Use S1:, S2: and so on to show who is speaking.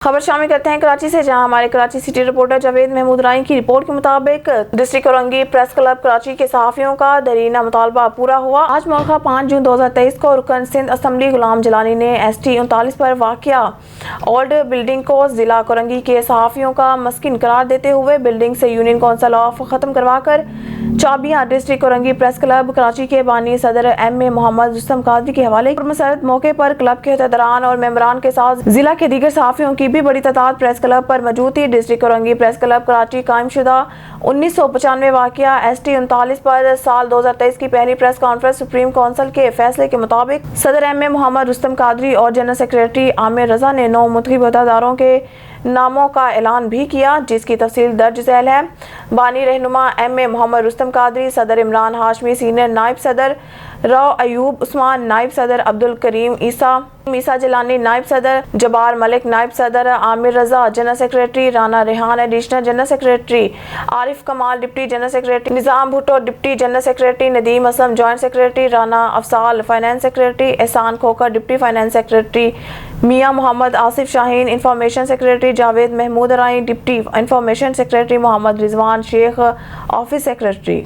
S1: خبر شامل کرتے ہیں کراچی سے، جہاں ہمارے کراچی سٹی رپورٹر جاوید محمود رائیں کی رپورٹ کے مطابق district Orangi press club Karachi کے صحافیوں کا دیرینہ مطالبہ پورا ہوا۔ آج موقع 5 جون 2023 کو رکن سندھ اسمبلی غلام جیلانی نے ST 39 پر واقع اولڈ بلڈنگ کو ضلع اورنگی کے صحافیوں کا مسکن قرار دیتے ہوئے بلڈنگ سے یونین کونسل آف ختم کروا کر چابیاں district Orangi press club Karachi کے بانی صدر MA محمد رستم قادری کے حوالے کی۔ مسرت موقع پر کلب کے عہدیداران اور ممبران کے ساتھ ضلع کے دیگر صحافیوں کی بھی بڑی تعداد پریس کلب پر موجود تھی۔ District Orangi press club Karachi قائم شدہ 1995 واقعہ ST 39 پر سال 2023 کی پہلی پریس کانفرنس سپریم کونسل کے فیصلے کے مطابق صدر MA محمد رستم قادری اور جنرل سیکریٹری عامر رضا نے 9 منتخب عہدیداروں کے ناموں کا اعلان بھی کیا، جس کی تفصیل درج ذیل ہے۔ بانی رہنما MA محمد رستم قادری، صدر عمران ہاشمی سینئر نائب صدر، رو ایوب عثمان نائب صدر، عبدالکریم عیسیٰ جیلانی نائب صدر، جبار ملک نائب صدر، Aamir Raza general secretary, Rana Rehan additional general secretary, Arif Kamal deputy general secretary, Nizam Bhutto deputy general secretary, Nadeem Aslam joint secretary, Rana Afzal finance secretary, Ahsan Khokhar deputy finance secretary, Mian Muhammad Asif Shaheen information secretary, Javed Mehmood Rain deputy information secretary, Muhammad Rizwan Sheikh office secretary.